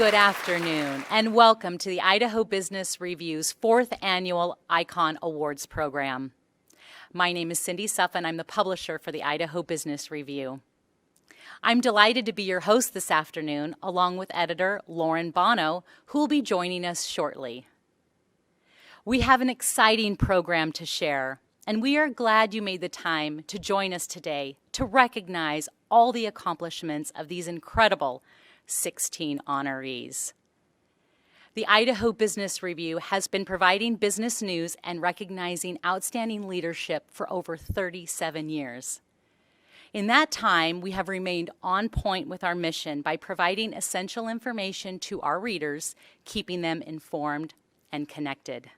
Good afternoon, and welcome to the Idaho Business Review's 4th Annual Icon Awards Program. My name is Cindy Suffin. I'm the publisher for the Idaho Business Review. I'm delighted to be your host this afternoon, along with editor Lauren Bono, who will be joining us shortly. We have an exciting program to share, and we are glad you made the time to join us today to recognize all the accomplishments of these incredible 16 honorees. The Idaho Business Review has been providing business news and recognizing outstanding leadership for over 37 years. In that time, we have remained on point with our mission by providing essential information to our readers, keeping them informed and connected.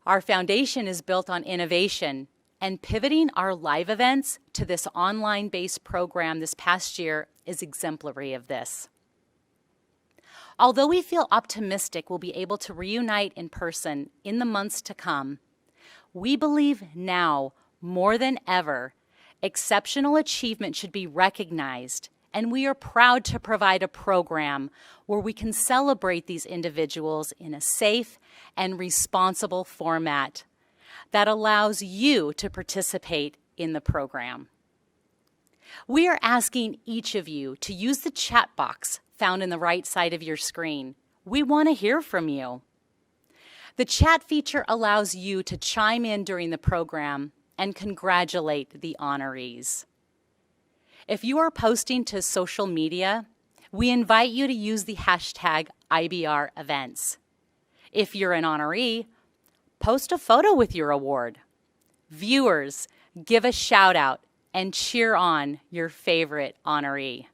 Our foundation is built on innovation, and pivoting our live events to this online-based program this past year is exemplary of this. Although we feel optimistic we'll be able to reunite in person in the months to come, we believe now, more than ever, exceptional achievement should be recognized, and we are proud to provide a program where we can celebrate these individuals in a safe and responsible format that allows you to participate in the program. We are asking each of you to use the chat box found in the right side of your screen. We want to hear from you. The chat feature allows you to chime in during the program and congratulate the honorees. If you are posting to social media, we invite you to use the hashtag IBR events. If you're an honoree, post a photo with your award. Viewers, give a shout out and cheer on your favorite honoree.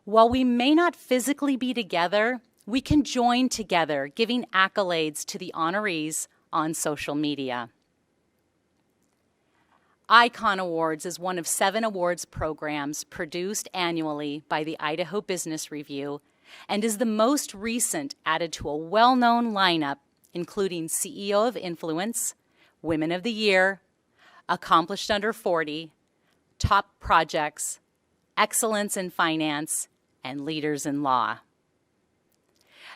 While we may not physically be together, we can join together giving accolades to the honorees on social media. Icon Awards is one of 7 awards programs produced annually by the Idaho Business Review and is the most recent added to a well-known lineup including CEO of Influence, Women of the Year, Accomplished Under 40, Top Projects, Excellence in Finance, and Leaders in Law.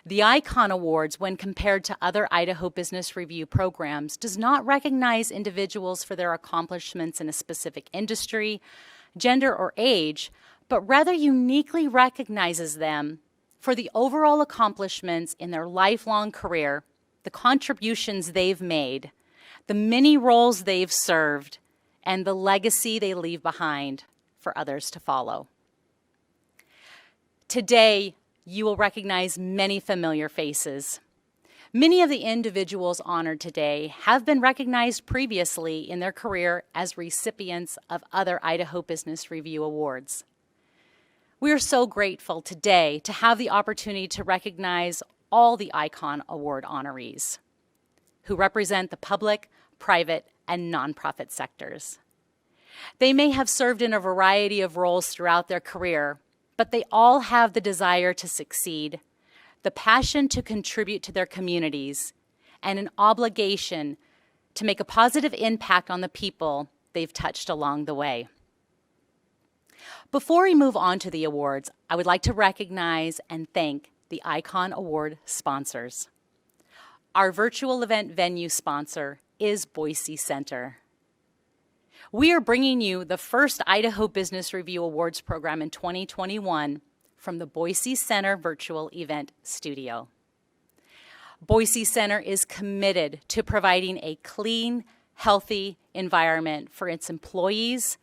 The Icon Awards, when compared to other Idaho Business Review programs, does not recognize individuals for their accomplishments in a specific industry, gender, or age, but rather uniquely recognizes them for the overall accomplishments in their lifelong career, the contributions they've made, the many roles they've served, and the legacy they leave behind for others to follow. Today, you will recognize many familiar faces. Many of the individuals honored today have been recognized previously in their career as recipients of other Idaho Business Review awards. We are so grateful today to have the opportunity to recognize all the Icon Award honorees who represent the public, private, and nonprofit sectors. They may have served in a variety of roles throughout their career, but they all have the desire to succeed, the passion to contribute to their communities, and an obligation to make a positive impact on the people they've touched along the way. Before we move on to the awards, I would like to recognize and thank the Icon Award sponsors. Our virtual event venue sponsor is Boise Center. We are bringing you the first Idaho Business Review Awards program in 2021 from the Boise Center Virtual Event Studio. Boise Center is committed to providing a clean, healthy environment for its employees,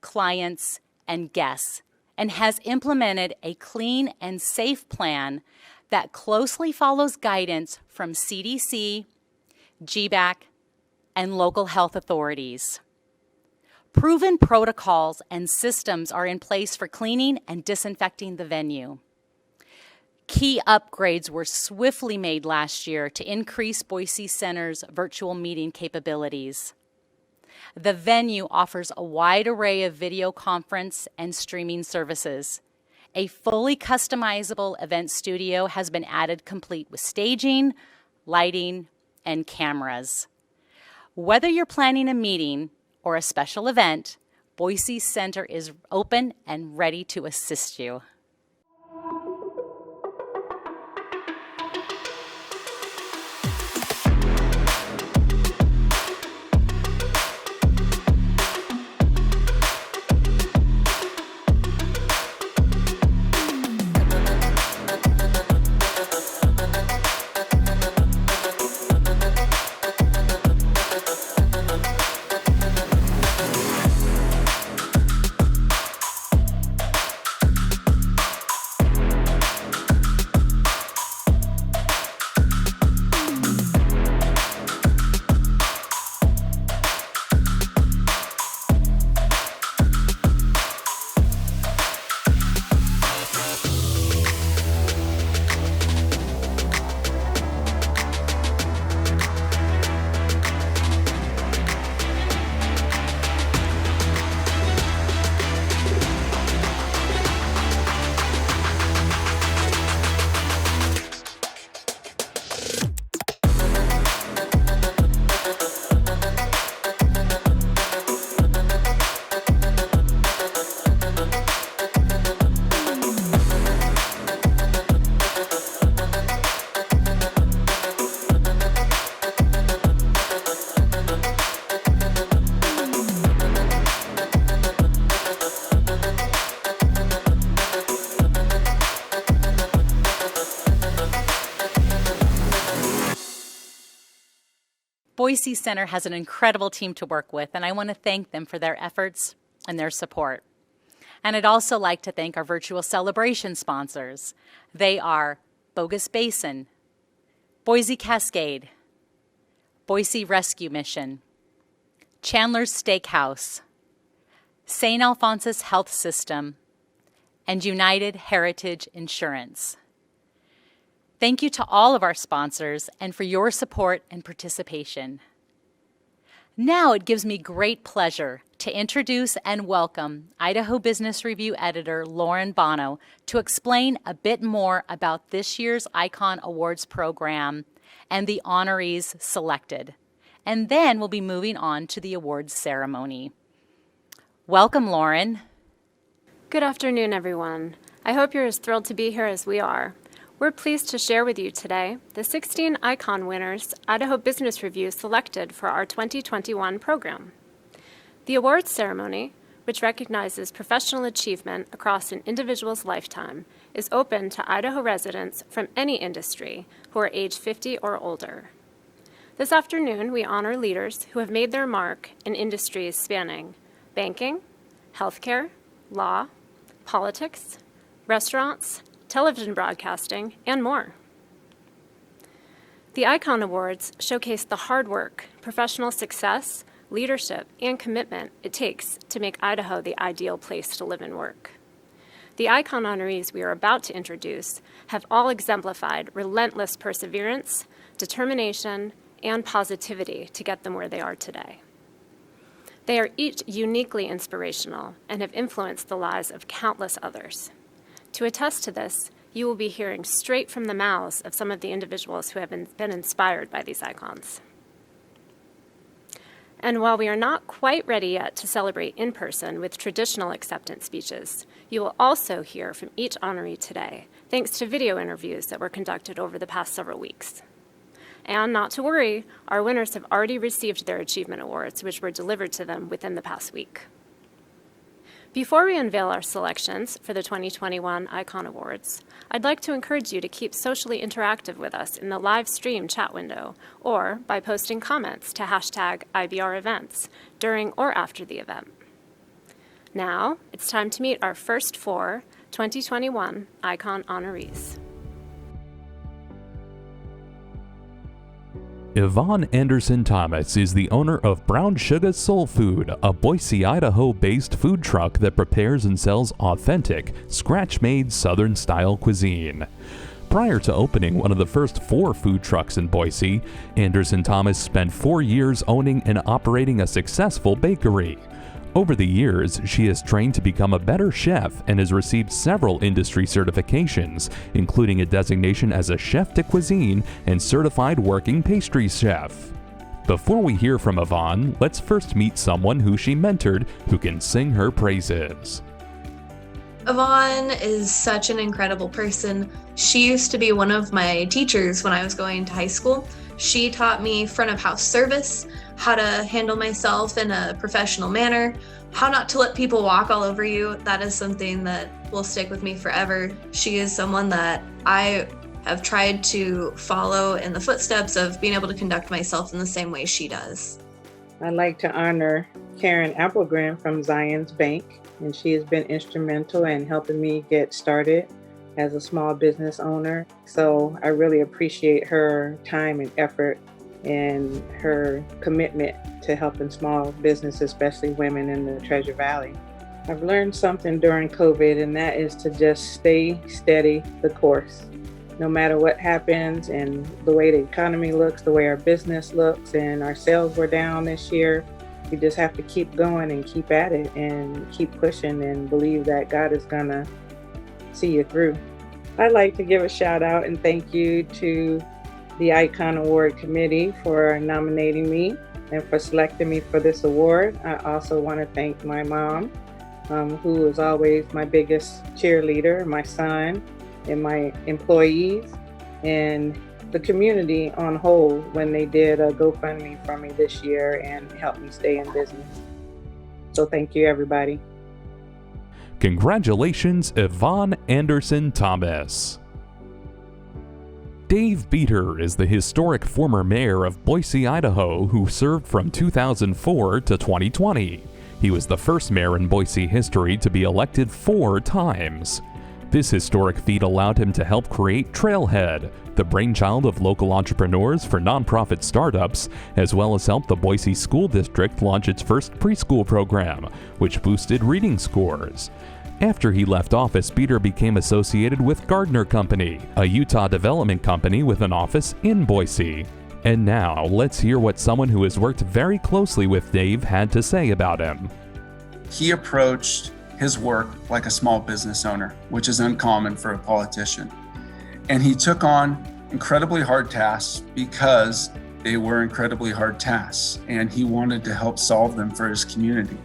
clients, and guests, and has implemented a clean and safe plan that closely follows guidance from CDC, GBAC, and local health authorities. Proven protocols and systems are in place for cleaning and disinfecting the venue. Key upgrades were swiftly made last year to increase Boise Center's virtual meeting capabilities. The venue offers a wide array of video conference and streaming services. A fully customizable event studio has been added complete with staging, lighting, and cameras. Whether you're planning a meeting or a special event, Boise Center is open and ready to assist you. Boise Center has an incredible team to work with, and I want to thank them for their efforts and their support. And I'd also like to thank our virtual celebration sponsors. They are Bogus Basin, Boise Cascade, Boise Rescue Mission, Chandler's Steakhouse, St. Alphonsus Health System, and United Heritage Insurance. Thank you to all of our sponsors and for your support and participation. Now it gives me great pleasure to introduce and welcome Idaho Business Review editor Lauren Bono to explain a bit more about this year's Icon Awards program and the honorees selected. And then we'll be moving on to the awards ceremony. Welcome, Lauren. Good afternoon, everyone. I hope you're as thrilled to be here as we are. We're pleased to share with you today the 16 Icon winners Idaho Business Review selected for our 2021 program. The awards ceremony, which recognizes professional achievement across an individual's lifetime, is open to Idaho residents from any industry who are age 50 or older. This afternoon, we honor leaders who have made their mark in industries spanning banking, healthcare, law, politics, restaurants, television broadcasting, and more. The Icon Awards showcase the hard work, professional success, leadership, and commitment it takes to make Idaho the ideal place to live and work. The Icon honorees we are about to introduce have all exemplified relentless perseverance, determination, and positivity to get them where they are today. They are each uniquely inspirational and have influenced the lives of countless others. To attest to this, you will be hearing straight from the mouths of some of the individuals who have been inspired by these icons. And while we are not quite ready yet to celebrate in person with traditional acceptance speeches, you will also hear from each honoree today, thanks to video interviews that were conducted over the past several weeks. And not to worry, our winners have already received their achievement awards, which were delivered to them within the past week. Before we unveil our selections for the 2021 Icon Awards, I'd like to encourage you to keep socially interactive with us in the live stream chat window or by posting comments to #IBREvents during or after the event. Now, it's time to meet our first 4 2021 Icon honorees. Yvonne Anderson Thomas is the owner of Brown Sugar Soul Food, a Boise, Idaho-based food truck that prepares and sells authentic, scratch-made Southern-style cuisine. Prior to opening one of the first 4 food trucks in Boise, Anderson Thomas spent 4 years owning and operating a successful bakery. Over the years, she has trained to become a better chef and has received several industry certifications, including a designation as a chef de cuisine and certified working pastry chef. Before we hear from Yvonne, let's first meet someone who she mentored who can sing her praises. Yvonne is such an incredible person. She used to be one of my teachers when I was going to high school. She taught me front of house service, how to handle myself in a professional manner, how not to let people walk all over you. That is something that will stick with me forever. She is someone that I have tried to follow in the footsteps of being able to conduct myself in the same way she does. I'd like to honor Karen Applegren from Zions Bank, and she has been instrumental in helping me get started as a small business owner. So I really appreciate her time and effort and her commitment to helping small business, especially women in the Treasure Valley. I've learned something during COVID, and that is to just stay steady the course. No matter what happens and the way the economy looks, the way our business looks, and our sales were down this year, you just have to keep going and keep at it and keep pushing and believe that God is gonna see you through. I'd like to give a shout out and thank you to the Icon Award Committee for nominating me and for selecting me for this award. I also want to thank my mom, who is always my biggest cheerleader, my son, and my employees, and the community on whole when they did a GoFundMe for me this year and helped me stay in business. So thank you, everybody. Congratulations, Yvonne Anderson Thomas. Dave Beater is the historic former mayor of Boise, Idaho, who served from 2004 to 2020. He was the first mayor in Boise history to be elected 4 times. This historic feat allowed him to help create Trailhead, the brainchild of local entrepreneurs for nonprofit startups, as well as help the Boise School District launch its first preschool program, which boosted reading scores. After he left office, Beater became associated with Gardner Company, a Utah development company with an office in Boise. And now, let's hear what someone who has worked very closely with Dave had to say about him. He approached his work like a small business owner, which is uncommon for a politician. And he took on incredibly hard tasks because they were incredibly hard tasks, and he wanted to help solve them for his community.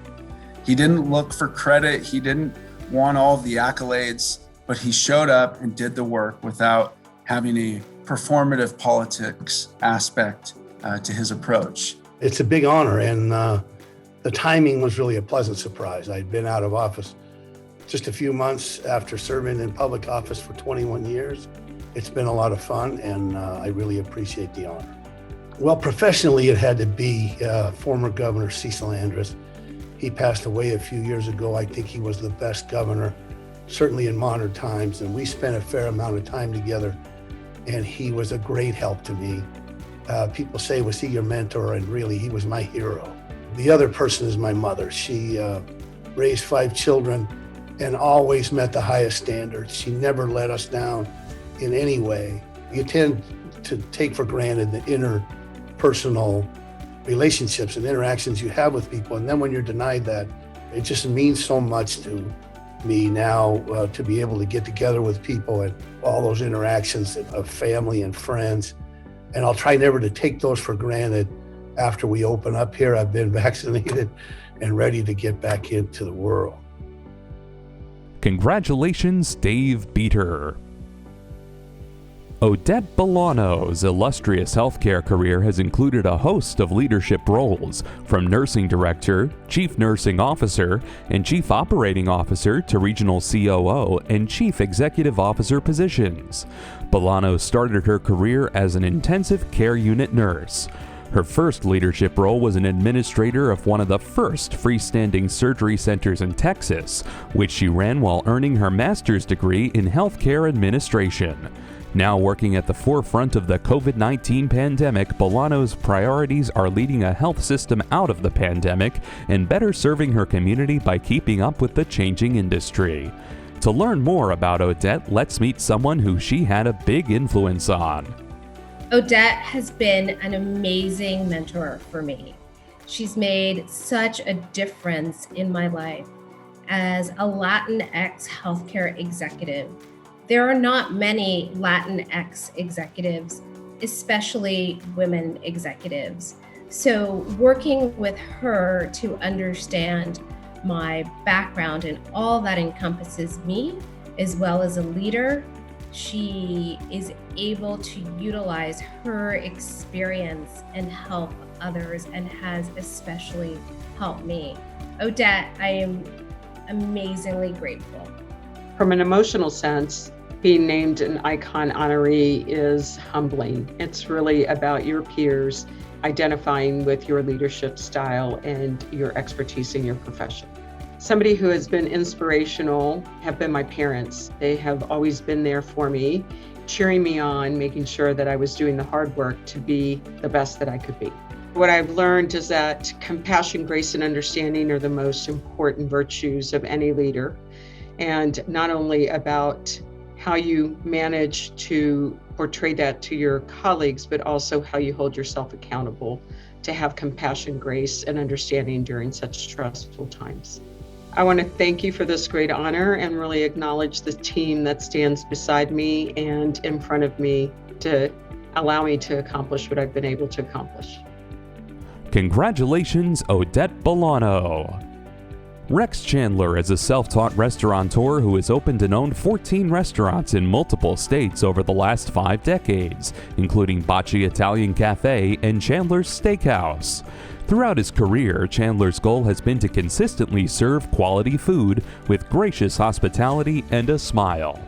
He didn't look for credit, he didn't want all the accolades, but he showed up and did the work without having a performative politics aspect to his approach. It's a big honor, and the timing was really a pleasant surprise. I'd been out of office just a few months after serving in public office for 21 years. It's been a lot of fun, and I really appreciate the honor. Well, professionally, it had to be former Governor Cecil Andrus. He passed away a few years ago. I think he was the best governor, certainly in modern times, and we spent a fair amount of time together, and he was a great help to me. People say, was he your mentor? And really, he was my hero. The other person is my mother. She raised 5 children and always met the highest standards. She never let us down in any way. You tend to take for granted the interpersonal relationships and interactions you have with people. And then when you're denied that, it just means so much to me now to be able to get together with people and all those interactions of family and friends. And I'll try never to take those for granted. After we open up here, I've been vaccinated and ready to get back into the world. Congratulations, Dave Beater. Odette Bolano's illustrious healthcare career has included a host of leadership roles, from nursing director, chief nursing officer, and chief operating officer to regional COO and chief executive officer positions. Bolano started her career as an intensive care unit nurse. Her first leadership role was an administrator of one of the first freestanding surgery centers in Texas, which she ran while earning her master's degree in healthcare administration. Now working at the forefront of the COVID-19 pandemic, Bolano's priorities are leading a health system out of the pandemic and better serving her community by keeping up with the changing industry. To learn more about Odette, let's meet someone who she had a big influence on. Odette has been an amazing mentor for me. She's made such a difference in my life. As a Latinx healthcare executive, there are not many Latinx executives, especially women executives. So working with her to understand my background and all that encompasses me, as well as a leader, she is able to utilize her experience and help others, and has especially helped me. Odette, I am amazingly grateful. From an emotional sense, being named an icon honoree is humbling. It's really about your peers identifying with your leadership style and your expertise in your profession. Somebody who has been inspirational have been my parents. They have always been there for me, cheering me on, making sure that I was doing the hard work to be the best that I could be. What I've learned is that compassion, grace, and understanding are the most important virtues of any leader. And not only about how you manage to portray that to your colleagues, but also how you hold yourself accountable to have compassion, grace, and understanding during such stressful times. I want to thank you for this great honor and really acknowledge the team that stands beside me and in front of me to allow me to accomplish what I've been able to accomplish. Congratulations, Odette Bolano. Rex Chandler is a self-taught restaurateur who has opened and owned 14 restaurants in multiple states over the last 5 decades, including Bocce Italian Cafe and Chandler's Steakhouse. Throughout his career, Chandler's goal has been to consistently serve quality food with gracious hospitality and a smile.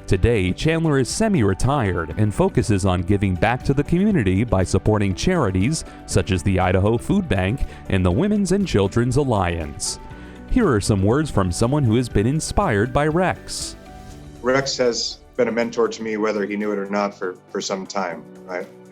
Today, Chandler is semi-retired and focuses on giving back to the community by supporting charities such as the Idaho Food Bank and the Women's and Children's Alliance. Here are some words from someone who has been inspired by Rex. Rex has been a mentor to me, whether he knew it or not, for some time.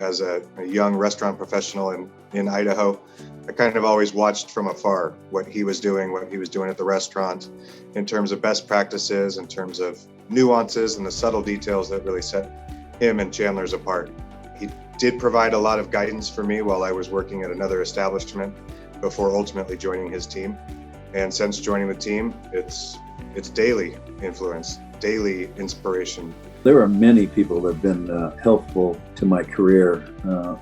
As a young restaurant professional in Idaho, I kind of always watched from afar what he was doing at the restaurant in terms of best practices, in terms of nuances and the subtle details that really set him and Chandler's apart. He did provide a lot of guidance for me while I was working at another establishment before ultimately joining his team. And since joining the team, it's daily influence, daily inspiration. There are many people that have been helpful to my career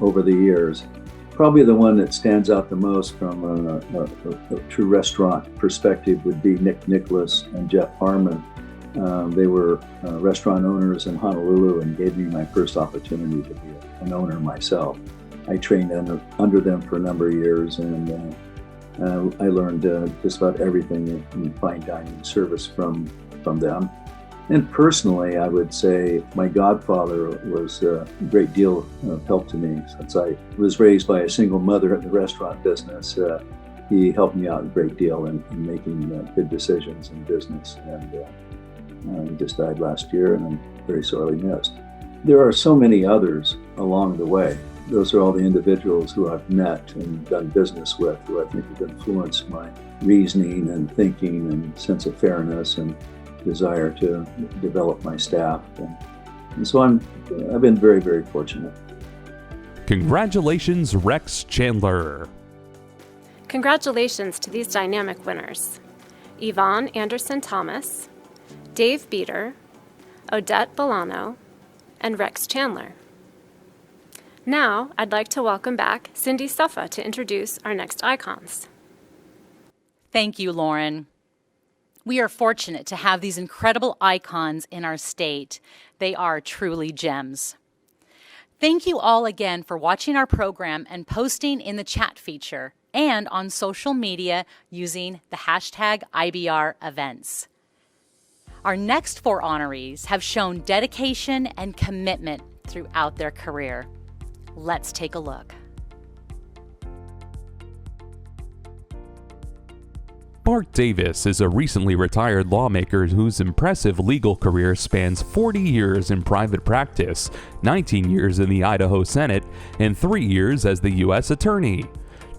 over the years. Probably the one that stands out the most from a true restaurant perspective would be Nick Nicholas and Jeff Harmon. They were restaurant owners in Honolulu and gave me my first opportunity to be an owner myself. I trained under them for a number of years, and I learned just about everything in fine dining service from them. And personally, I would say my godfather was a great deal of help to me. Since I was raised by a single mother in the restaurant business, he helped me out a great deal in making good decisions in business. And he just died last year, and I'm very sorely missed. There are so many others along the way. Those are all the individuals who I've met and done business with, who I think have influenced my reasoning and thinking and sense of fairness and desire to develop my staff. And so I've been very, very fortunate. Congratulations, Rex Chandler. Congratulations to these dynamic winners: Yvonne Anderson-Thomas, Dave Beater, Odette Bolano, and Rex Chandler. Now, I'd like to welcome back Cindy Suffa to introduce our next icons. Thank you, Lauren. We are fortunate to have these incredible icons in our state. They are truly gems. Thank you all again for watching our program and posting in the chat feature and on social media using the hashtag IBR events. Our next 4 honorees have shown dedication and commitment throughout their career. Let's take a look. Bart Davis is a recently retired lawmaker whose impressive legal career spans 40 years in private practice, 19 years in the Idaho Senate, and 3 years as the U.S. Attorney.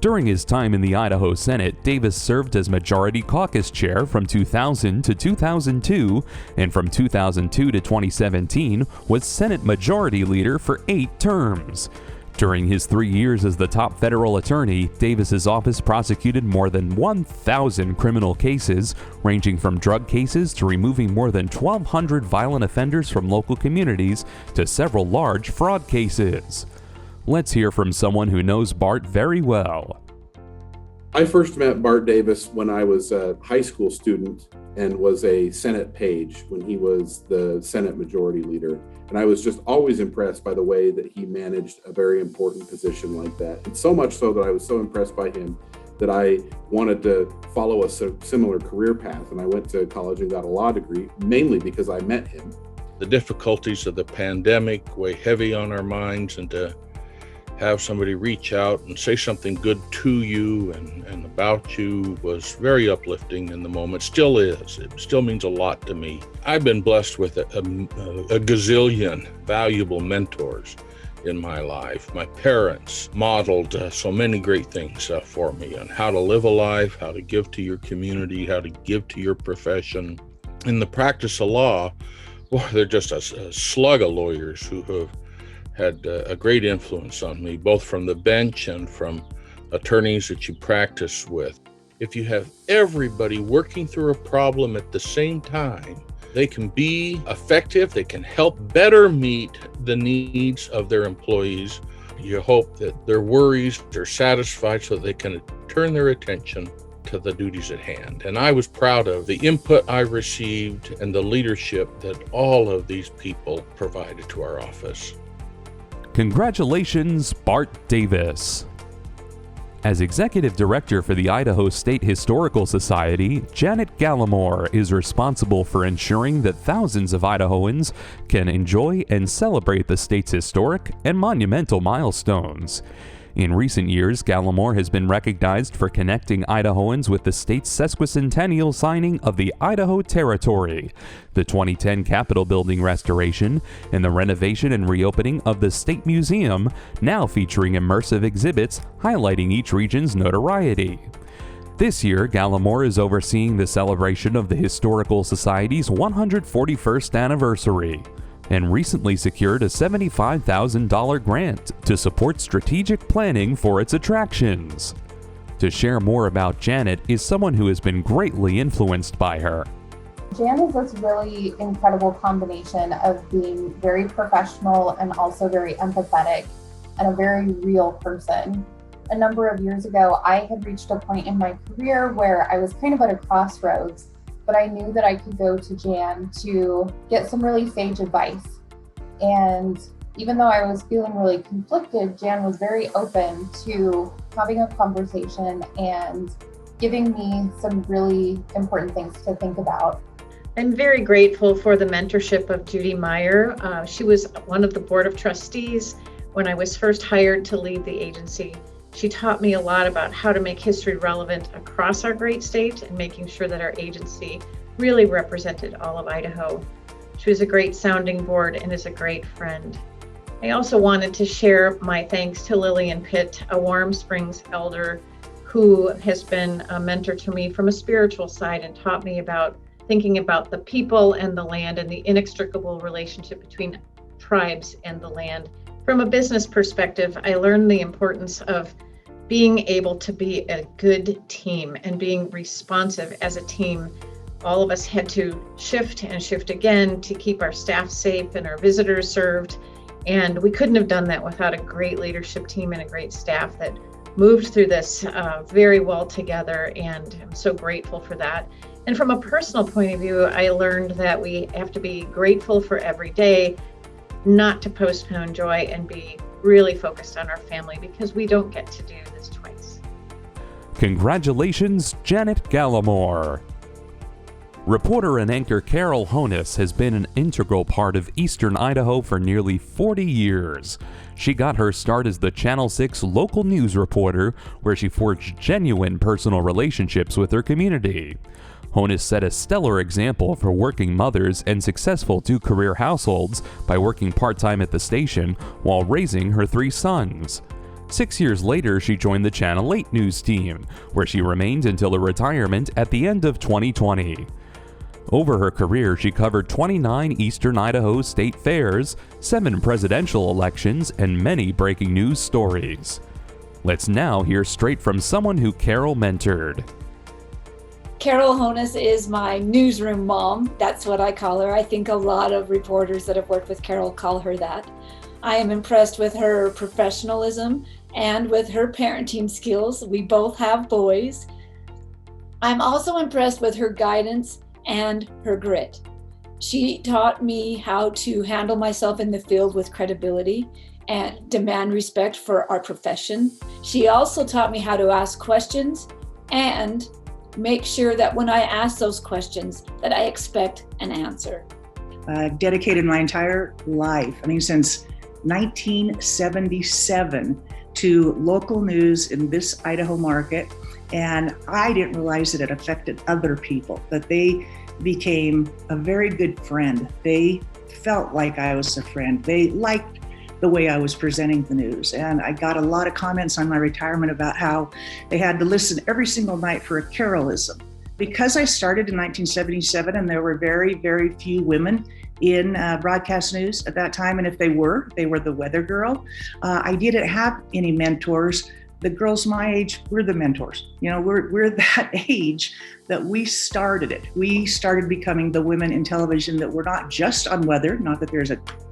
During his time in the Idaho Senate, Davis served as Majority Caucus Chair from 2000 to 2002, and from 2002 to 2017 was Senate Majority Leader for 8 terms. During his 3 years as the top federal attorney, Davis's office prosecuted more than 1,000 criminal cases, ranging from drug cases to removing more than 1,200 violent offenders from local communities to several large fraud cases. Let's hear from someone who knows Bart very well. I first met Bart Davis when I was a high school student and was a Senate page when he was the Senate Majority Leader. And I was just always impressed by the way that he managed a very important position like that. And so much so that I was so impressed by him that I wanted to follow a similar career path. And I went to college and got a law degree, mainly because I met him. The difficulties of the pandemic weigh heavy on our minds, and to have somebody reach out and say something good to you and about you was very uplifting in the moment. Still is. It still means a lot to me. I've been blessed with a gazillion valuable mentors in my life. My parents modeled so many great things for me on how to live a life, how to give to your community, how to give to your profession. In the practice of law, well, they're just a slug of lawyers who have had a great influence on me, both from the bench and from attorneys that you practice with. If you have everybody working through a problem at the same time, they can be effective, they can help better meet the needs of their employees. You hope that their worries are satisfied so they can turn their attention to the duties at hand. And I was proud of the input I received and the leadership that all of these people provided to our office. Congratulations, Bart Davis. As Executive Director for the Idaho State Historical Society, Janet Gallimore is responsible for ensuring that thousands of Idahoans can enjoy and celebrate the state's historic and monumental milestones. In recent years, Gallimore has been recognized for connecting Idahoans with the state's sesquicentennial signing of the Idaho Territory, the 2010 Capitol building restoration, and the renovation and reopening of the State Museum, now featuring immersive exhibits highlighting each region's notoriety. This year, Gallimore is overseeing the celebration of the Historical Society's 141st anniversary, and recently secured a $75,000 grant to support strategic planning for its attractions. To share more about Janet is someone who has been greatly influenced by her. Jan is this really incredible combination of being very professional and also very empathetic and a very real person. A number of years ago, I had reached a point in my career where I was kind of at a crossroads, but I knew that I could go to Jan to get some really sage advice. And even though I was feeling really conflicted, Jan was very open to having a conversation and giving me some really important things to think about. I'm very grateful for the mentorship of Judy Meyer. She was one of the board of trustees when I was first hired to lead the agency. She taught me a lot about how to make history relevant across our great state and making sure that our agency really represented all of Idaho. She was a great sounding board and is a great friend. I also wanted to share my thanks to Lillian Pitt, a Warm Springs elder who has been a mentor to me from a spiritual side and taught me about thinking about the people and the land and the inextricable relationship between tribes and the land. From a business perspective, I learned the importance of being able to be a good team and being responsive as a team. All of us had to shift and shift again to keep our staff safe and our visitors served. And we couldn't have done that without a great leadership team and a great staff that moved through this very well together. And I'm so grateful for that. And from a personal point of view, I learned that we have to be grateful for every day, not to postpone joy, and be really focused on our family because we don't get to do this twice. Congratulations, Janet Gallimore. Reporter and anchor Carol Honus has been an integral part of Eastern Idaho for nearly 40 years. She got her start as the Channel 6 local news reporter, where she forged genuine personal relationships with her community. Honus set a stellar example for working mothers and successful two-career households by working part-time at the station while raising her 3 sons. 6 years later, she joined the Channel 8 news team, where she remained until her retirement at the end of 2020. Over her career, she covered 29 Eastern Idaho state fairs, 7 presidential elections, and many breaking news stories. Let's now hear straight from someone who Carol mentored. Carol Honus is my newsroom mom. That's what I call her. I think a lot of reporters that have worked with Carol call her that. I am impressed with her professionalism and with her parenting skills. We both have boys. I'm also impressed with her guidance and her grit. She taught me how to handle myself in the field with credibility and demand respect for our profession. She also taught me how to ask questions and make sure that when I ask those questions that I expect an answer. I've dedicated my entire life, since 1977, to local news in this Idaho market. And I didn't realize that it affected other people, that they became a very good friend. They felt like I was a friend. They liked the way I was presenting the news. And I got a lot of comments on my retirement about how they had to listen every single night for a Carolism. Because I started in 1977 and there were very, very few women in broadcast news at that time. And if they were the weather girl. I didn't have any mentors. The girls my age, we're the mentors. We're that age that we started it. We started becoming the women in television that were not just on weather, not that there's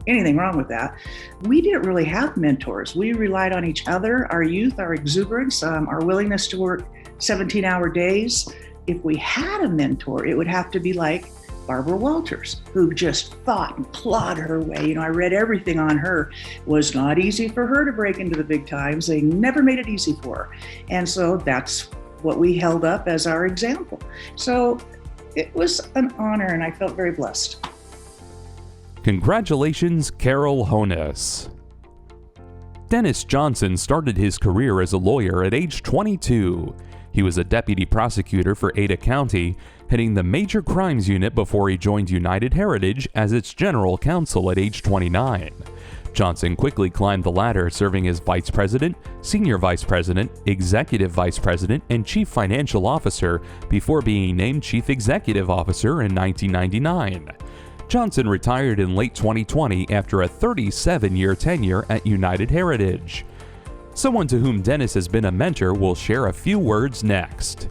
anything wrong with that. We didn't really have mentors. We relied on each other, our youth, our exuberance, our willingness to work 17-hour days. If we had a mentor, it would have to be like Barbara Walters, who just fought and clawed her way. I read everything on her. It was not easy for her to break into the big times. They never made it easy for her. And so that's what we held up as our example. So it was an honor, and I felt very blessed. Congratulations, Carol Honus. Dennis Johnson started his career as a lawyer at age 22. He was a deputy prosecutor for Ada County, heading the Major Crimes Unit before he joined United Heritage as its general counsel at age 29. Johnson quickly climbed the ladder, serving as vice president, senior vice president, executive vice president, and chief financial officer before being named chief executive officer in 1999. Johnson retired in late 2020 after a 37-year tenure at United Heritage. Someone to whom Dennis has been a mentor will share a few words next.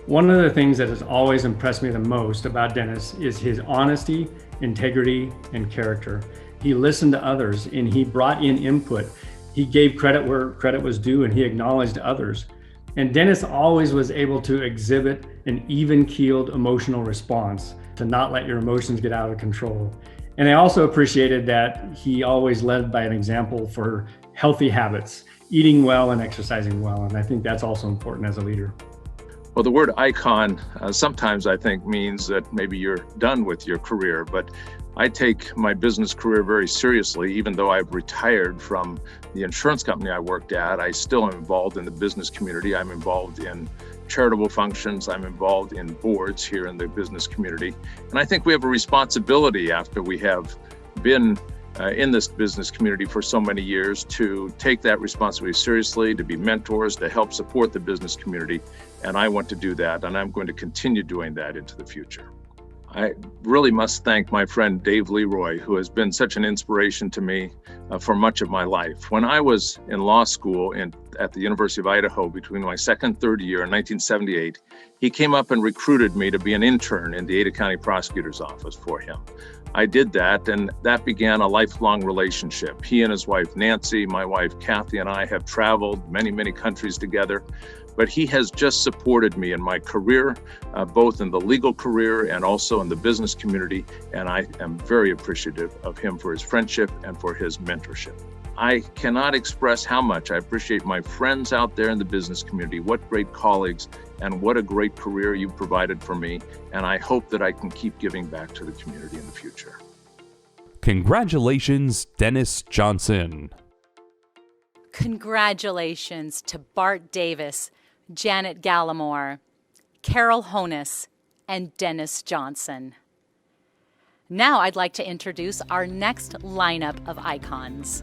One of the things that has always impressed me the most about Dennis is his honesty, integrity, and character. He listened to others and he brought in input. He gave credit where credit was due and he acknowledged others. And Dennis always was able to exhibit an even-keeled emotional response, to not let your emotions get out of control. And I also appreciated that he always led by an example for healthy habits, eating well and exercising well. And I think that's also important as a leader. Well, the word icon sometimes I think means that maybe you're done with your career, but I take my business career very seriously. Even though I've retired from the insurance company I worked at, I still am involved in the business community. I'm involved in charitable functions. I'm involved in boards here in the business community. And I think we have a responsibility after we have been in this business community for so many years to take that responsibility seriously, to be mentors, to help support the business community. And I want to do that, and I'm going to continue doing that into the future. I really must thank my friend Dave Leroy, who has been such an inspiration to me for much of my life. When I was in law school at the University of Idaho between my second and third year in 1978, he came up and recruited me to be an intern in the Ada County Prosecutor's Office for him. I did that, and that began a lifelong relationship. He and his wife Nancy, my wife Kathy, and I have traveled many, many countries together. But he has just supported me in my career, both in the legal career and also in the business community. And I am very appreciative of him for his friendship and for his mentorship. I cannot express how much I appreciate my friends out there in the business community, what great colleagues, and what a great career you've provided for me. And I hope that I can keep giving back to the community in the future. Congratulations, Dennis Johnson. Congratulations to Bart Davis, Janet Gallimore, Carol Honus, and Dennis Johnson. Now I'd like to introduce our next lineup of icons.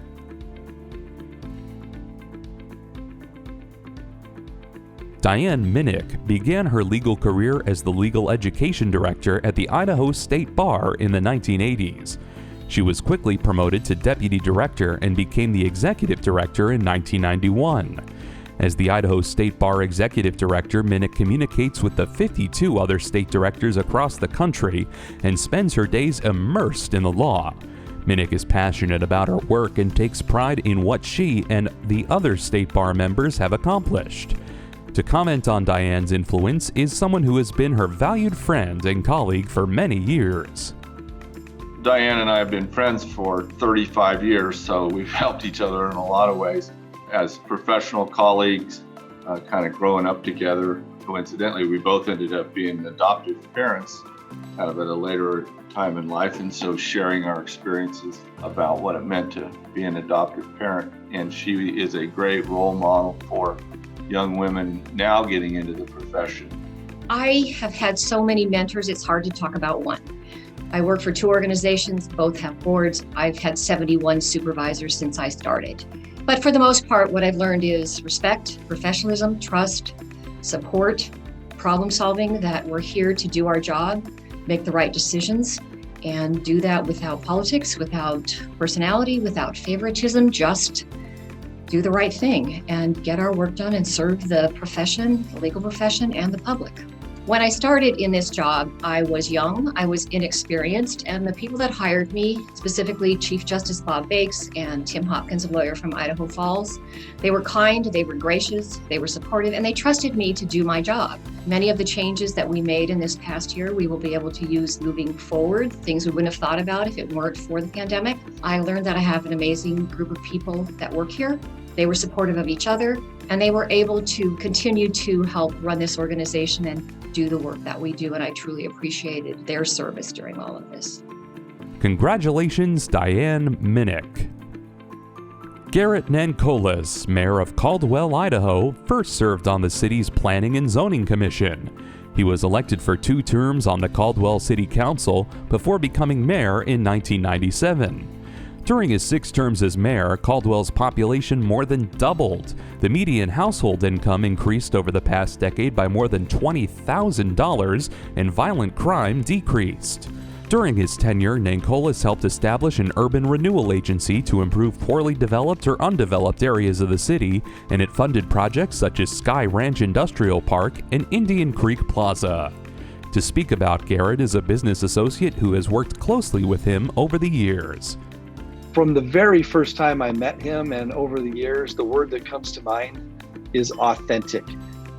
Diane Minnick began her legal career as the legal education director at the Idaho State Bar in the 1980s. She was quickly promoted to deputy director and became the executive director in 1991. As the Idaho State Bar Executive Director, Minnick communicates with the 52 other state directors across the country and spends her days immersed in the law. Minnick is passionate about her work and takes pride in what she and the other State Bar members have accomplished. To comment on Diane's influence is someone who has been her valued friend and colleague for many years. Diane and I have been friends for 35 years, so we've helped each other in a lot of ways. As professional colleagues, kind of growing up together. Coincidentally, we both ended up being adoptive parents kind of at a later time in life, and so sharing our experiences about what it meant to be an adoptive parent. And she is a great role model for young women now getting into the profession. I have had so many mentors, it's hard to talk about one. I work for 2 organizations, both have boards. I've had 71 supervisors since I started. But for the most part, what I've learned is respect, professionalism, trust, support, problem solving, that we're here to do our job, make the right decisions, and do that without politics, without personality, without favoritism, just do the right thing and get our work done and serve the profession, the legal profession, and the public. When I started in this job, I was young, I was inexperienced, and the people that hired me, specifically Chief Justice Bob Bakes and Tim Hopkins, a lawyer from Idaho Falls, they were kind, they were gracious, they were supportive, and they trusted me to do my job. Many of the changes that we made in this past year, we will be able to use moving forward, things we wouldn't have thought about if it weren't for the pandemic. I learned that I have an amazing group of people that work here. They were supportive of each other, and they were able to continue to help run this organization and do the work that we do, and I truly appreciated their service during all of this. Congratulations, Diane Minnick. Garrett Nancolis, mayor of Caldwell, Idaho, first served on the city's Planning and Zoning Commission. He was elected for 2 terms on the Caldwell City Council before becoming mayor in 1997. During his 6 terms as mayor, Caldwell's population more than doubled. The median household income increased over the past decade by more than $20,000, and violent crime decreased. During his tenure, Nancolis helped establish an urban renewal agency to improve poorly developed or undeveloped areas of the city, and it funded projects such as Sky Ranch Industrial Park and Indian Creek Plaza. To speak about Garrett is a business associate who has worked closely with him over the years. From the very first time I met him and over the years, the word that comes to mind is authentic.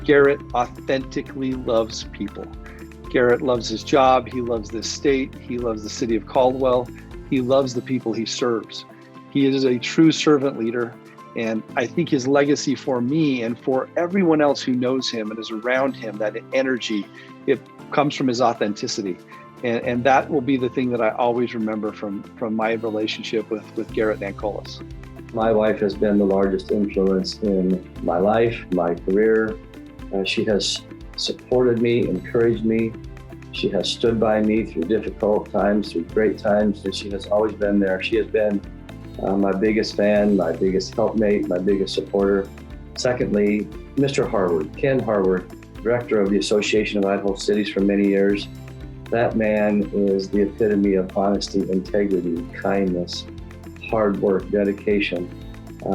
Garrett authentically loves people. Garrett loves his job, he loves this state, he loves the city of Caldwell, he loves the people he serves. He is a true servant leader, and I think his legacy for me and for everyone else who knows him and is around him, that energy, it comes from his authenticity. And that will be the thing that I always remember from my relationship with Garrett Nancolis. My wife has been the largest influence in my life, my career. She has supported me, encouraged me. She has stood by me through difficult times, through great times, and she has always been there. She has been my biggest fan, my biggest helpmate, my biggest supporter. Secondly, Mr. Harward, Ken Harward, director of the Association of Idaho Cities for many years. That man is the epitome of honesty, integrity, kindness, hard work, dedication.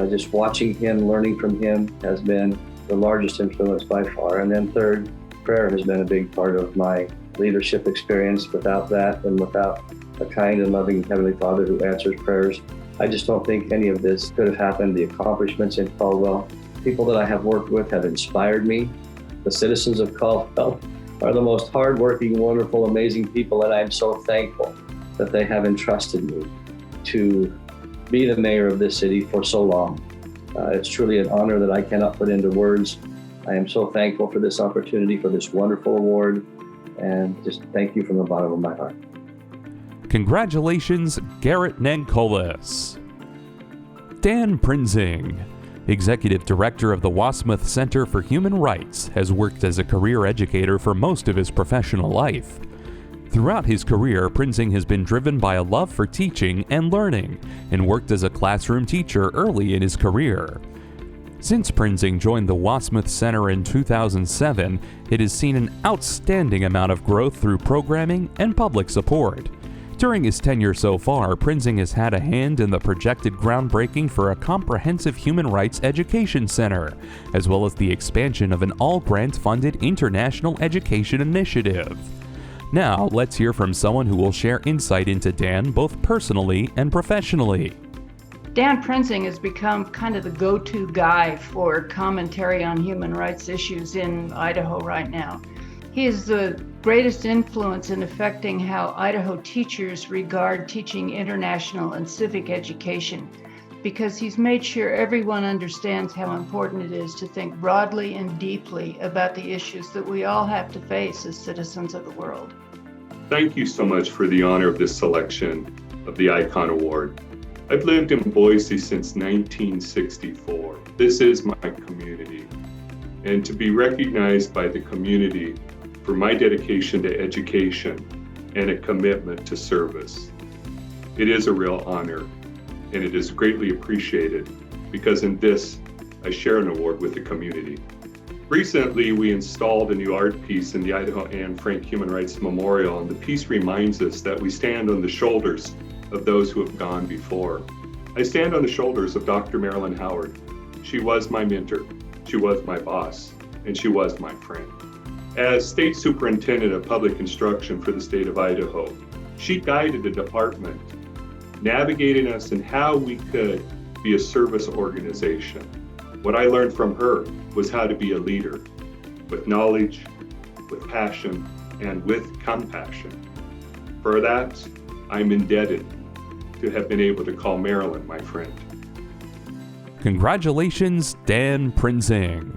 Just watching him, learning from him has been the largest influence by far. And then third, prayer has been a big part of my leadership experience. Without that and without a kind and loving Heavenly Father who answers prayers, I just don't think any of this could have happened. The accomplishments in Caldwell, people that I have worked with have inspired me. The citizens of Caldwell are the most hardworking, wonderful, amazing people, and I'm so thankful that they have entrusted me to be the mayor of this city for so long. It's truly an honor that I cannot put into words. I am so thankful for this opportunity, for this wonderful award, and just thank you from the bottom of my heart. Congratulations, Garrett Nancolis. Dan Prinzing, Executive Director of the Wasmuth Center for Human Rights, has worked as a career educator for most of his professional life. Throughout his career, Prinzing has been driven by a love for teaching and learning, and worked as a classroom teacher early in his career. Since Prinzing joined the Wasmuth Center in 2007, it has seen an outstanding amount of growth through programming and public support. During his tenure so far, Prinzing has had a hand in the projected groundbreaking for a comprehensive human rights education center, as well as the expansion of an all-grant-funded international education initiative. Now, let's hear from someone who will share insight into Dan both personally and professionally. Dan Prinzing has become kind of the go-to guy for commentary on human rights issues in Idaho right now. He is the greatest influence in affecting how Idaho teachers regard teaching international and civic education, because he's made sure everyone understands how important it is to think broadly and deeply about the issues that we all have to face as citizens of the world. Thank you so much for the honor of this selection of the Icon Award. I've lived in Boise since 1964. This is my community. And to be recognized by the community for my dedication to education and a commitment to service, it is a real honor, and it is greatly appreciated because in this, I share an award with the community. Recently, we installed a new art piece in the Idaho Anne Frank Human Rights Memorial, and the piece reminds us that we stand on the shoulders of those who have gone before. I stand on the shoulders of Dr. Marilyn Howard. She was my mentor, she was my boss, and she was my friend. As State Superintendent of Public Instruction for the state of Idaho, she guided the department, navigating us in how we could be a service organization. What I learned from her was how to be a leader with knowledge, with passion, and with compassion. For that, I'm indebted to have been able to call Marilyn my friend. Congratulations, Dan Prinzing.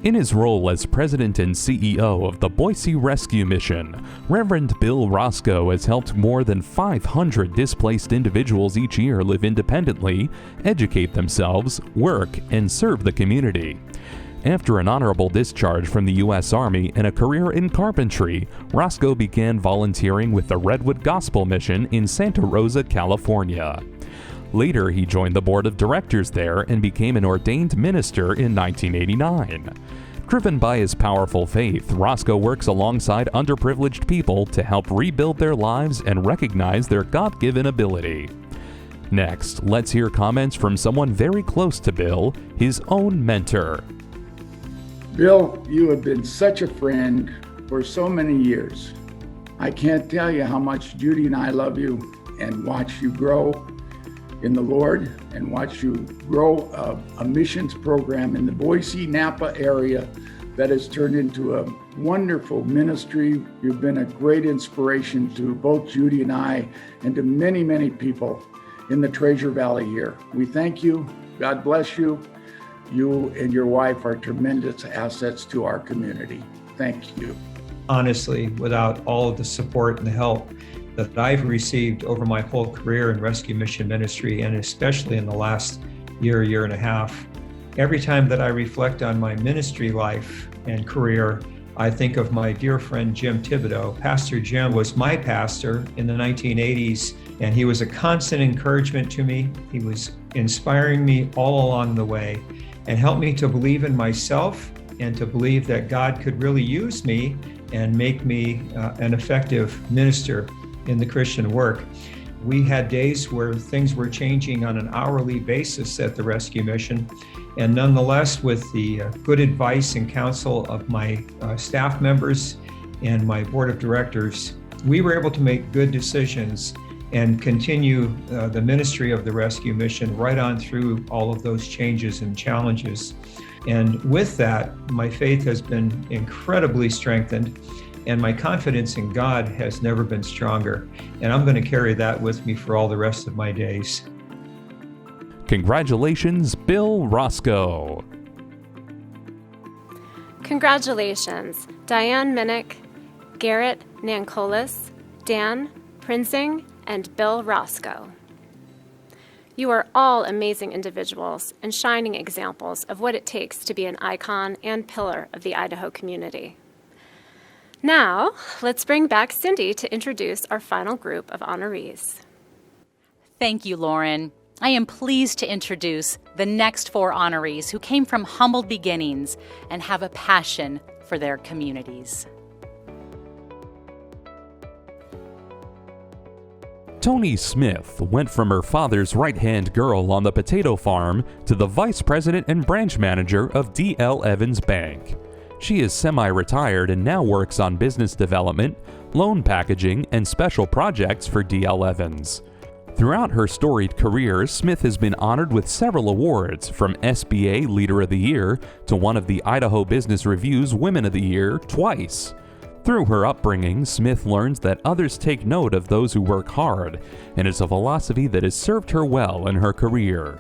In his role as president and CEO of the Boise Rescue Mission, Reverend Bill Roscoe has helped more than 500 displaced individuals each year live independently, educate themselves, work, and serve the community. After an honorable discharge from the U.S. Army and a career in carpentry, Roscoe began volunteering with the Redwood Gospel Mission in Santa Rosa, California. Later, he joined the board of directors there and became an ordained minister in 1989. Driven by his powerful faith, Roscoe works alongside underprivileged people to help rebuild their lives and recognize their God-given ability. Next, let's hear comments from someone very close to Bill, his own mentor. Bill, you have been such a friend for so many years. I can't tell you how much Judy and I love you and watch you grow in the Lord and watch you grow a missions program in the Boise, Napa area that has turned into a wonderful ministry. You've been a great inspiration to both Judy and I and to many, many people in the Treasure Valley here. We thank you. God bless you. You and your wife are tremendous assets to our community. Thank you. Honestly, without all of the support and the help that I've received over my whole career in rescue mission ministry, and especially in the last year and a half, every time that I reflect on my ministry life and career, I think of my dear friend Jim Thibodeau. Pastor Jim was my pastor in the 1980s, and he was a constant encouragement to me. He was inspiring me all along the way and helped me to believe in myself and to believe that God could really use me and make me an effective minister in the Christian work. We had days where things were changing on an hourly basis at the rescue mission, and nonetheless, with the good advice and counsel of my staff members and my board of directors, we were able to make good decisions and continue the ministry of the rescue mission right on through all of those changes and challenges. And with that, my faith has been incredibly strengthened, and my confidence in God has never been stronger. And I'm going to carry that with me for all the rest of my days. Congratulations, Bill Roscoe. Congratulations, Diane Minnick, Garrett Nankolis, Dan Prinzing, and Bill Roscoe. You are all amazing individuals and shining examples of what it takes to be an icon and pillar of the Idaho community. Now, let's bring back Cindy to introduce our final group of honorees. Thank you, Lauren. I am pleased to introduce the next 4 honorees who came from humble beginnings and have a passion for their communities. Toni Smith went from her father's right-hand girl on the potato farm to the vice president and branch manager of D.L. Evans Bank. She is semi-retired and now works on business development, loan packaging, and special projects for D.L. Evans. Throughout her storied career, Smith has been honored with several awards, from SBA Leader of the Year to one of the Idaho Business Review's Women of the Year twice. Through her upbringing, Smith learns that others take note of those who work hard, and it's a philosophy that has served her well in her career.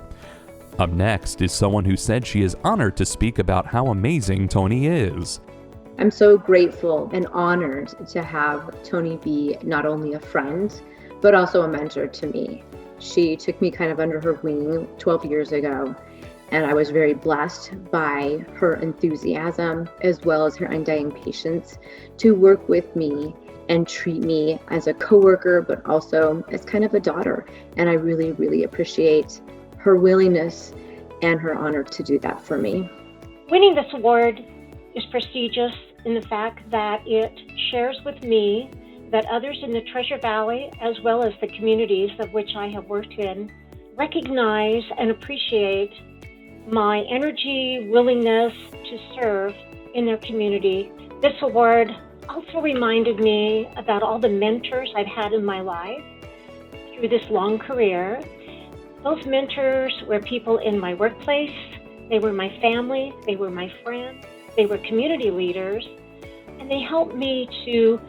Up next is someone who said she is honored to speak about how amazing Toni is. I'm so grateful and honored to have Toni be not only a friend, but also a mentor to me. She took me kind of under her wing 12 years ago, and I was very blessed by her enthusiasm as well as her undying patience to work with me and treat me as a coworker, but also as kind of a daughter. And I really, really appreciate her willingness and her honor to do that for me. Winning this award is prestigious in the fact that it shares with me that others in the Treasure Valley, as well as the communities of which I have worked in, recognize and appreciate my energy, willingness to serve in their community. This award also reminded me about all the mentors I've had in my life through this long career. Those mentors were people in my workplace, they were my family, they were my friends, they were community leaders, and they helped me to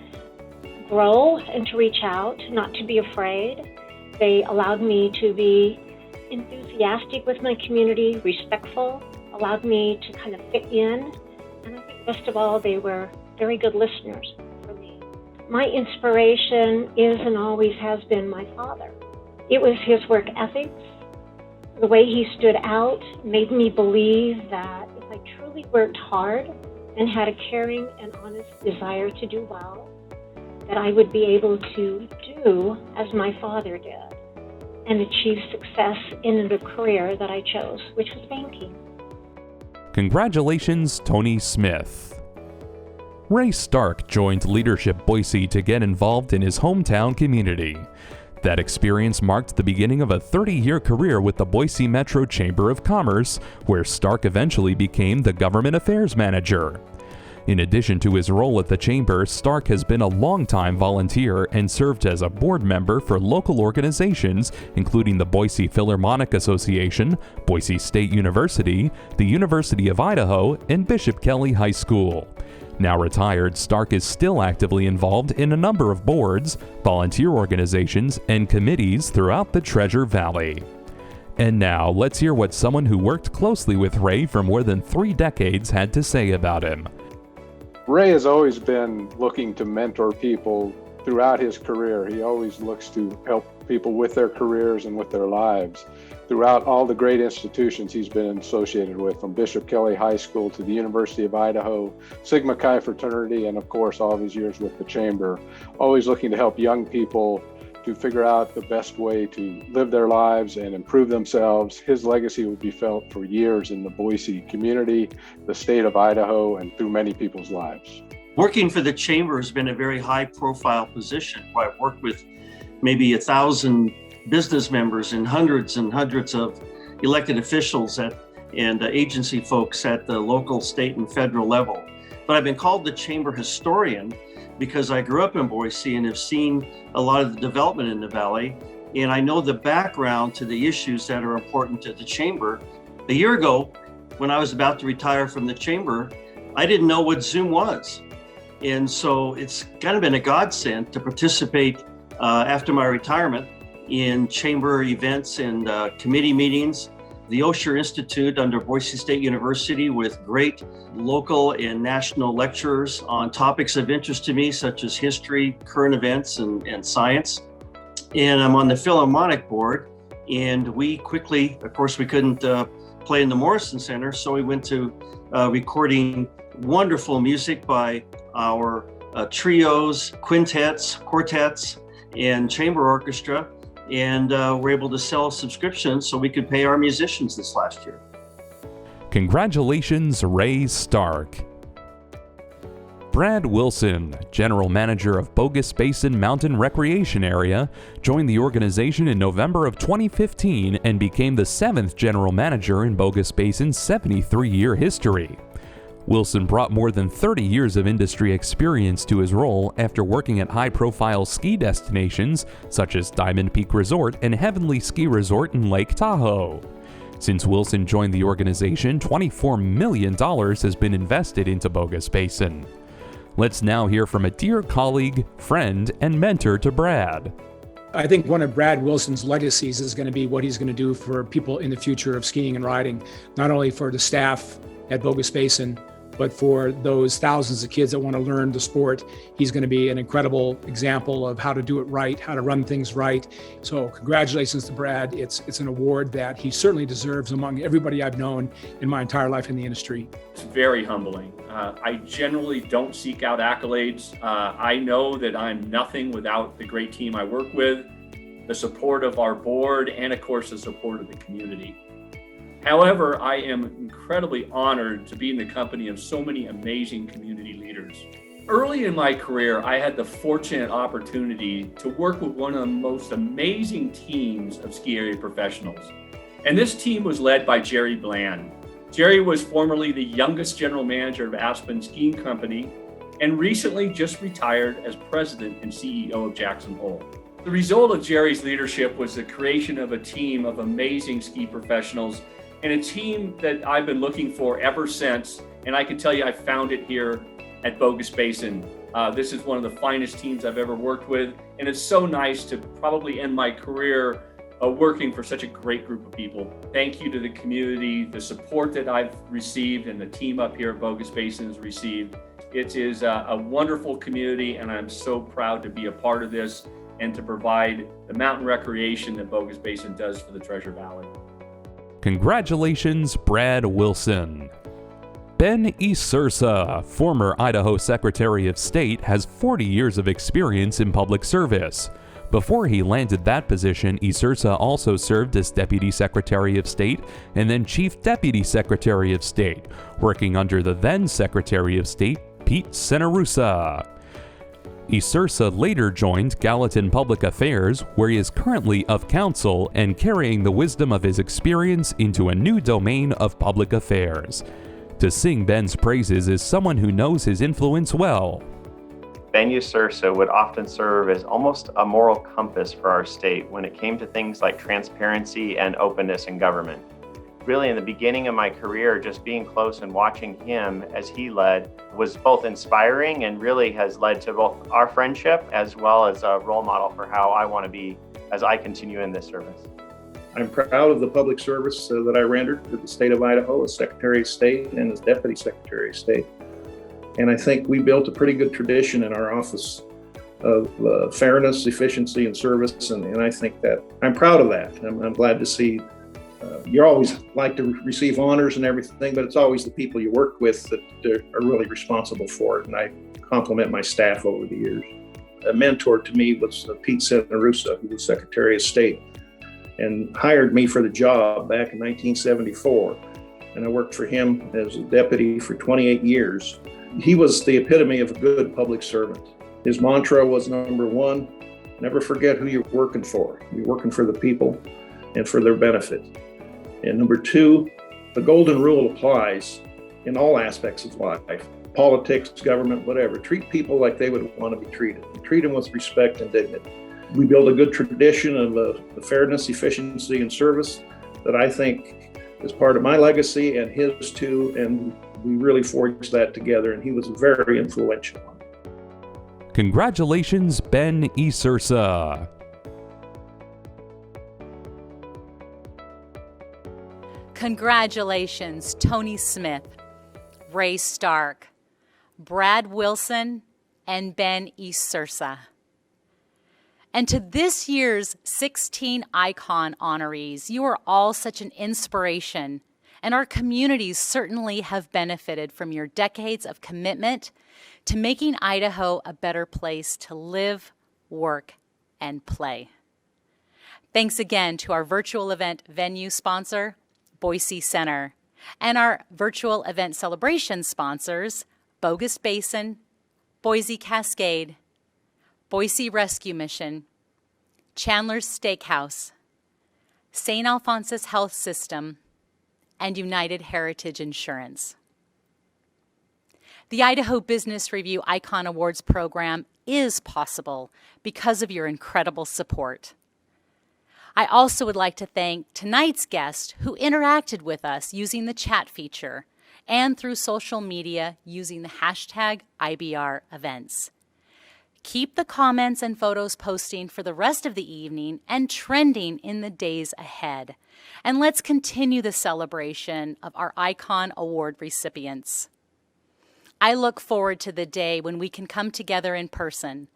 grow and to reach out, not to be afraid. They allowed me to be enthusiastic with my community, respectful, allowed me to kind of fit in, and I think best of all, they were very good listeners for me. My inspiration is and always has been my father. It was his work ethics. The way he stood out made me believe that if I truly worked hard and had a caring and honest desire to do well, that I would be able to do as my father did and achieve success in the career that I chose, which was banking. Congratulations, Tony Smith. Ray Stark joined Leadership Boise to get involved in his hometown community. That experience marked the beginning of a 30-year career with the Boise Metro Chamber of Commerce, where Stark eventually became the Government Affairs Manager. In addition to his role at the Chamber, Stark has been a longtime volunteer and served as a board member for local organizations, including the Boise Philharmonic Association, Boise State University, the University of Idaho, and Bishop Kelly High School. Now retired, Stark is still actively involved in a number of boards, volunteer organizations, and committees throughout the Treasure Valley. And now, let's hear what someone who worked closely with Ray for more than 3 decades had to say about him. Ray has always been looking to mentor people throughout his career. He always looks to help people with their careers and with their lives throughout all the great institutions he's been associated with, from Bishop Kelly High School to the University of Idaho, Sigma Chi fraternity, and of course all of his years with the Chamber. Always looking to help young people to figure out the best way to live their lives and improve themselves. His legacy would be felt for years in the Boise community, the state of Idaho, and through many people's lives. Working for the Chamber has been a very high-profile position where I've worked with maybe 1,000 business members and hundreds of elected officials and agency folks at the local, state, and federal level. But I've been called the Chamber historian because I grew up in Boise and have seen a lot of the development in the Valley, and I know the background to the issues that are important to the Chamber. A year ago, when I was about to retire from the Chamber, I didn't know what Zoom was. And so it's kind of been a godsend to participate after my retirement in Chamber events and committee meetings. The Osher Institute under Boise State University with great local and national lecturers on topics of interest to me, such as history, current events, and science. And I'm on the Philharmonic board, and we quickly, of course, we couldn't play in the Morrison Center, so we went to recording wonderful music by our trios, quintets, quartets, and chamber orchestra. And we're able to sell subscriptions so we could pay our musicians this last year. Congratulations, Ray Stark. Brad Wilson, General Manager of Bogus Basin Mountain Recreation Area, joined the organization in November of 2015 and became the 7th General Manager in Bogus Basin's 73-year history. Wilson brought more than 30 years of industry experience to his role after working at high-profile ski destinations such as Diamond Peak Resort and Heavenly Ski Resort in Lake Tahoe. Since Wilson joined the organization, $24 million has been invested into Bogus Basin. Let's now hear from a dear colleague, friend, and mentor to Brad. I think one of Brad Wilson's legacies is going to be what he's going to do for people in the future of skiing and riding, not only for the staff at Bogus Basin, but for those thousands of kids that want to learn the sport. He's going to be an incredible example of how to do it right, how to run things right. So congratulations to Brad. It's an award that he certainly deserves among everybody I've known in my entire life in the industry. It's very humbling. I generally don't seek out accolades. I know that I'm nothing without the great team I work with, the support of our board, and of course the support of the community. However, I am incredibly honored to be in the company of so many amazing community leaders. Early in my career, I had the fortunate opportunity to work with one of the most amazing teams of ski area professionals. And this team was led by Jerry Bland. Jerry was formerly the youngest general manager of Aspen Skiing Company and recently just retired as president and CEO of Jackson Hole. The result of Jerry's leadership was the creation of a team of amazing ski professionals and a team that I've been looking for ever since. And I can tell you, I found it here at Bogus Basin. This is one of the finest teams I've ever worked with. And it's so nice to probably end my career working for such a great group of people. Thank you to the community, the support that I've received and the team up here at Bogus Basin has received. It is a wonderful community, and I'm so proud to be a part of this and to provide the mountain recreation that Bogus Basin does for the Treasure Valley. Congratulations, Brad Wilson. Ben Isursa, former Idaho Secretary of State, has 40 years of experience in public service. Before he landed that position, Isursa also served as Deputy Secretary of State and then Chief Deputy Secretary of State, working under the then Secretary of State, Pete Senarusa. Isursa later joined Gallatin Public Affairs, where he is currently of counsel and carrying the wisdom of his experience into a new domain of public affairs. To sing Ben's praises is someone who knows his influence well. Ben Isursa would often serve as almost a moral compass for our state when it came to things like transparency and openness in government. Really, in the beginning of my career, just being close and watching him as he led was both inspiring and really has led to both our friendship as well as a role model for how I want to be as I continue in this service. I'm proud of the public service that I rendered to the state of Idaho as Secretary of State and as Deputy Secretary of State. And I think we built a pretty good tradition in our office of fairness, efficiency, and service. And I think that I'm proud of that. I'm glad to see you always like to receive honors and everything, but it's always the people you work with that are really responsible for it. And I compliment my staff over the years. A mentor to me was Pete Senarusa, who was Secretary of State and hired me for the job back in 1974. And I worked for him as a deputy for 28 years. He was the epitome of a good public servant. His mantra was number one, never forget who you're working for. You're working for the people and for their benefit. And number two, the golden rule applies in all aspects of life, politics, government, whatever. Treat people like they would want to be treated. Treat them with respect and dignity. We build a good tradition of fairness, efficiency, and service that I think is part of my legacy and his too, and we really forged that together, and he was very influential. Congratulations, Ben Isursa. Congratulations, Tony Smith, Ray Stark, Brad Wilson, and Ben Isursa. And to this year's 16 Icon honorees, you are all such an inspiration, and our communities certainly have benefited from your decades of commitment to making Idaho a better place to live, work, and play. Thanks again to our virtual event venue sponsor, Boise Center, and our virtual event celebration sponsors, Bogus Basin, Boise Cascade, Boise Rescue Mission, Chandler's Steakhouse, St. Alphonsus Health System, and United Heritage Insurance. The Idaho Business Review Icon Awards program is possible because of your incredible support. I also would like to thank tonight's guest who interacted with us using the chat feature and through social media using the hashtag IBR events. Keep the comments and photos posting for the rest of the evening and trending in the days ahead. And let's continue the celebration of our Icon Award recipients. I look forward to the day when we can come together in person.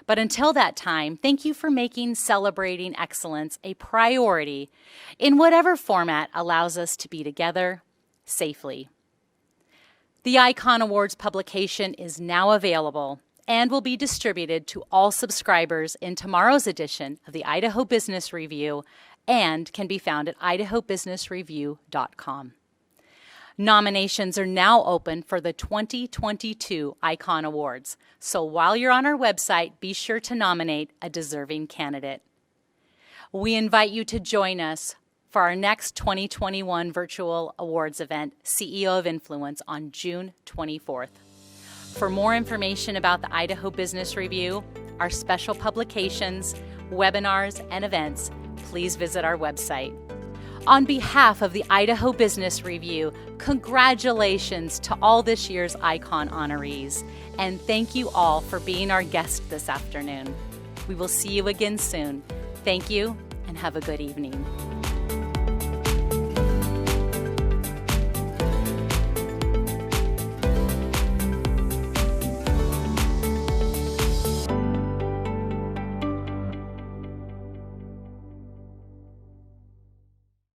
But until that time, thank you for making celebrating excellence a priority in whatever format allows us to be together safely. The Icon Awards publication is now available and will be distributed to all subscribers in tomorrow's edition of the Idaho Business Review and can be found at idahobusinessreview.com. Nominations are now open for the 2022 Icon Awards, so while you're on our website, be sure to nominate a deserving candidate. We invite you to join us for our next 2021 virtual awards event, CEO of Influence, on June 24th. For more information about the Idaho Business Review, our special publications, webinars, and events, please visit our website. On behalf of the Idaho Business Review, congratulations to all this year's ICON honorees, and thank you all for being our guest this afternoon. We will see you again soon. Thank you, and have a good evening.